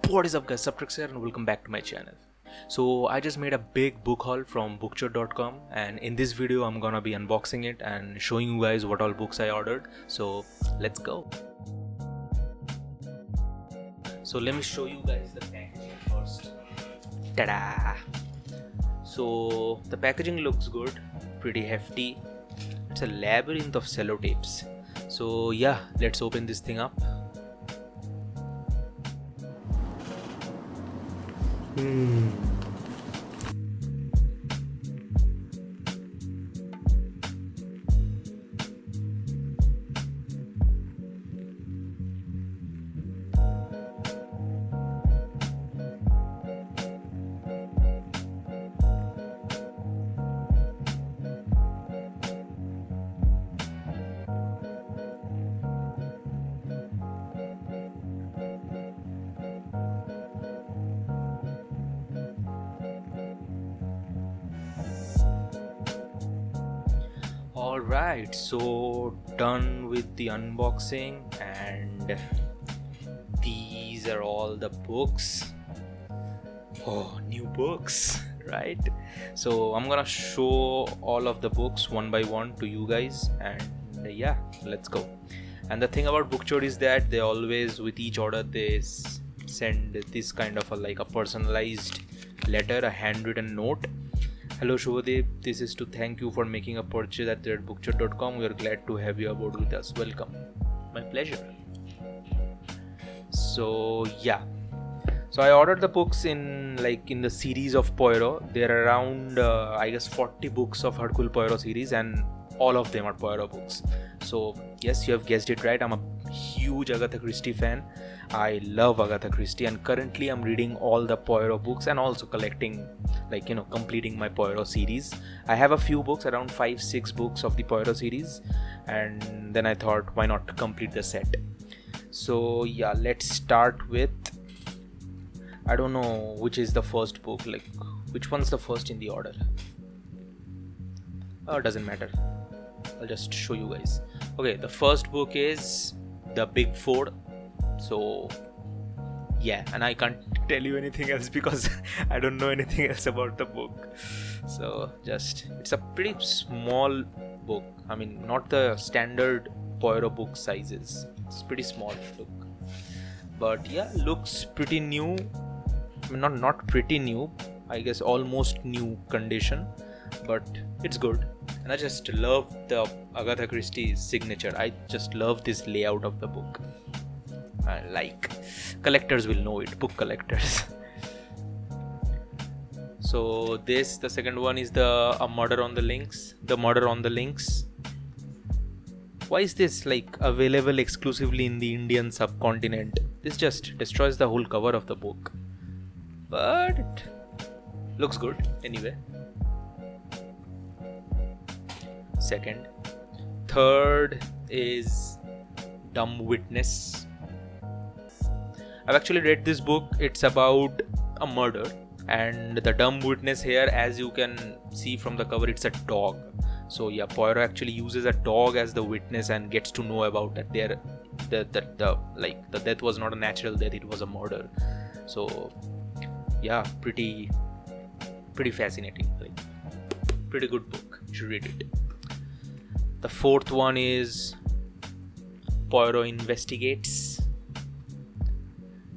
What is up guys, Subtrix here and welcome back to my channel. So I just made a big book haul from bookchur.com, and in this video I'm gonna be unboxing it and showing you guys what all books I ordered. So let's go. So let me show you guys the packaging first. Ta-da! So the packaging looks good, pretty hefty. It's a labyrinth of sellotapes. So yeah, let's open this thing up. Alright, so done with the unboxing, and these are all the books. Oh, new books, right? So I'm gonna show all of the books one by one to you guys, and yeah, let's go. And the thing about Bookchur is that they always, with each order, they send this kind of a personalized letter, a handwritten note. Hello Shubhadev, this is to thank you for making a purchase at bookchur.com. We are glad to have you aboard with us. Welcome. My pleasure. So yeah, so I ordered the books in the series of Poirot. There are around I guess 40 books of Hercule Poirot series, and all of them are Poirot books. So yes, you have guessed it right, I'm a huge Agatha Christie fan. I love Agatha Christie, and currently I'm reading all the Poirot books and also collecting, completing my Poirot series. I have a few books, around 5-6 books of the Poirot series, and then I thought, why not complete the set? So yeah, let's start with, I don't know which is the first book, which one's the first in the order. Oh, it doesn't matter, I'll just show you guys. Okay, the first book is The Big Four. So yeah, and I can't tell you anything else because I don't know anything else about the book. So it's a pretty small book. I mean, not the standard Poirot book sizes. It's pretty small book, but yeah, looks pretty new. I mean, not pretty new, I guess almost new condition, but it's good. And I just love the Agatha Christie signature. I just love this layout of the book. Collectors will know it, book collectors. So the second one is A Murder on the Links. The Murder on the Links. Why is this available exclusively in the Indian subcontinent? This just destroys the whole cover of the book, but it looks good anyway. Second. Third is Dumb Witness. I've actually read this book. It's about a murder, and the dumb witness here, as you can see from the cover, it's a dog. So yeah, Poirot actually uses a dog as the witness and gets to know about that the death was not a natural death, it was a murder. So yeah, pretty fascinating. Pretty good book. You should read it. The fourth one is Poirot Investigates.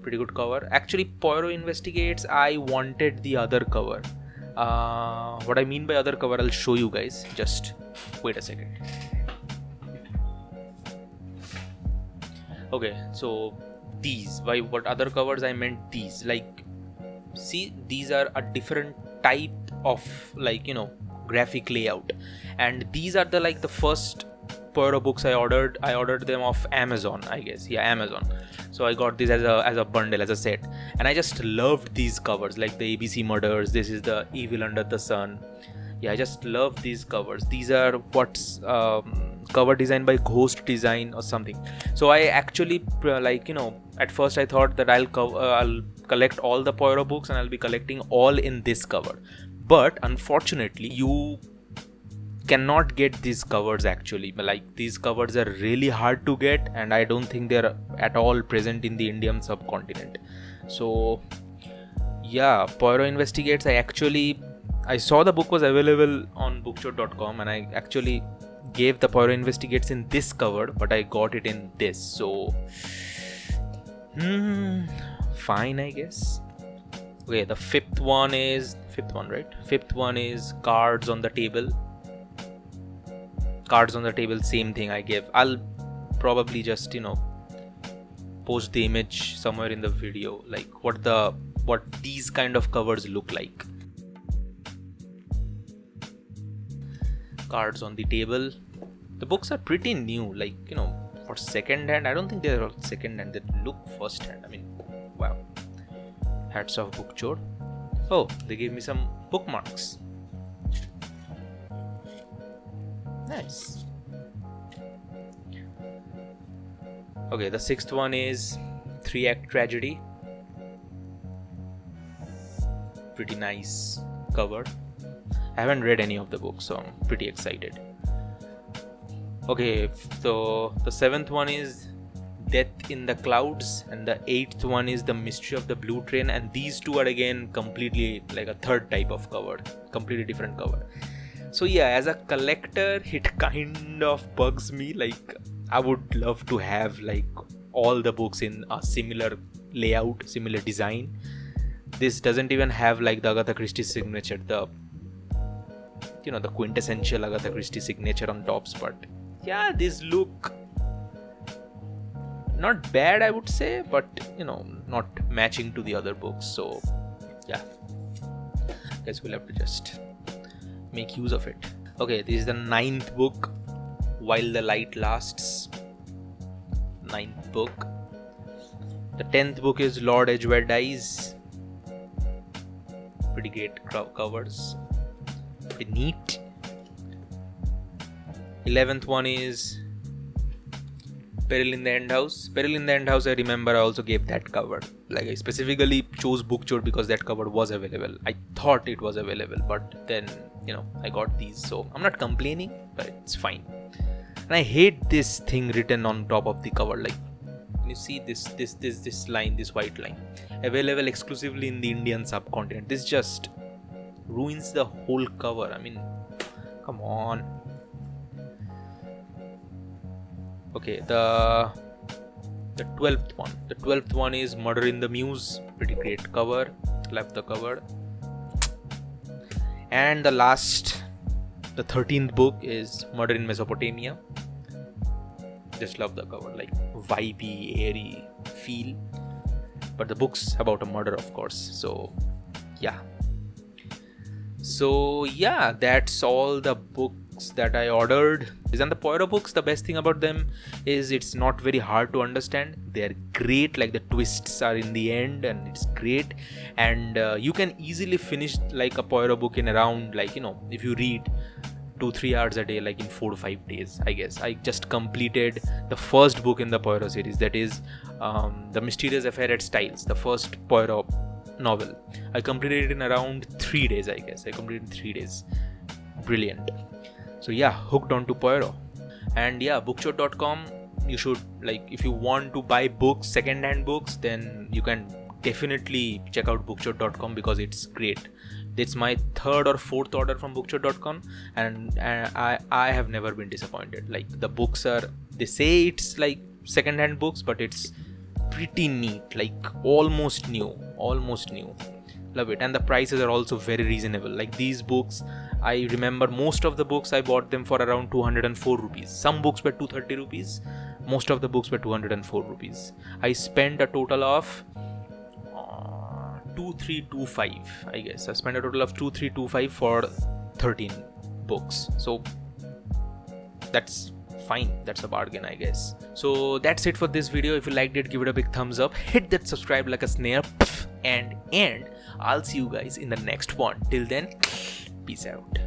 Pretty good cover. Actually, Poirot Investigates, I wanted the other cover. What I mean by other cover, I'll show you guys. Just wait a second. Okay, so these. What other covers? I meant these. See, these are a different type of graphic layout, and these are the first Poirot books I ordered. I ordered them off Amazon, I guess. Yeah, Amazon. So I got this as a bundle, as a set, and I just loved these covers, the ABC Murders. This is the Evil Under the Sun. Yeah, I just love these covers. These are what's cover design by Ghost Design or something. So I actually at first I thought that I'll collect all the Poirot books and I'll be collecting all in this cover, but unfortunately you cannot get these covers actually. Like, these covers are really hard to get, and I don't think they're at all present in the Indian subcontinent. So yeah, Poirot Investigates, I saw the book was available on bookshop.com, and I actually gave the Poirot Investigates in this cover, but I got it in this. So fine, I guess. Okay, the fifth one is Cards on the Table. Cards on the Table, same thing I gave. I'll probably just post the image somewhere in the video, like what these kind of covers look like. Cards on the Table. The books are pretty new, like for second hand. I don't think they're all second hand. They look first hand. I mean, wow. Hats off, Bookchor. Oh, they gave me some bookmarks. Nice. Okay, the sixth one is 3-Act Tragedy. Pretty nice cover. I haven't read any of the books, so I'm pretty excited. Okay, so the seventh one is Death in the Clouds, and the eighth one is The Mystery of the Blue Train, and these two are again completely like a third type of cover, completely different cover. So yeah, as a collector, it kind of bugs me. Like, I would love to have like all the books in a similar layout, similar design. This doesn't even have like the Agatha Christie signature, the quintessential Agatha Christie signature on tops, but yeah, these look not bad, I would say, but not matching to the other books. So yeah, I guess we'll have to just make use of it. Okay, this is the 9th book, While the Light Lasts. 9th book. The 10th book is Lord Edgware Dies. Pretty great covers. Pretty neat. 11th one is Peril in the End House. Peril in the End House, I remember I also gave that cover. Like, I specifically chose Bookchor because that cover was available. I thought it was available, but then I got these, so I'm not complaining, but it's fine. And I hate this thing written on top of the cover. Like, you see this line, this white line, available exclusively in the Indian subcontinent. This just ruins the whole cover. I mean, come on. Okay, the 12th one. The 12th one is Murder in the Mews. Pretty great cover. Love the cover. And the 13th book is Murder in Mesopotamia. Just love the cover, like vibey, airy feel. But the book's about a murder, of course. So yeah, that's all the books that I ordered. And the Poirot books, the best thing about them is it's not very hard to understand. They're great, like the twists are in the end, and it's great. And you can easily finish like a Poirot book in around, like, if you read 2-3 hours a day, like in 4 to 5 days, I guess. I just completed the first book in the Poirot series, that is The Mysterious Affair at Styles, the first Poirot novel. I completed it in around 3 days, I guess. I completed in 3 days. Brilliant. So yeah, hooked on to Poirot. And yeah, bookshop.com, you should, like, if you want to buy books, second-hand books, then you can definitely check out bookshop.com because it's great. It's my 3rd or 4th order from bookshop.com, and I have never been disappointed. Like, the books are, they say it's like second-hand books, but it's pretty neat, like almost new. Love it. And the prices are also very reasonable. Like, these books, I remember most of the books I bought them for around 204 rupees. Some books were 230 rupees. Most of the books were 204 rupees. I spent a total of 2325, I guess. I spent a total of 2325 for 13 books. So that's fine. That's a bargain, I guess. So that's it for this video. If you liked it, give it a big thumbs up. Hit that subscribe like a snare. And I'll see you guys in the next one. Till then, peace out.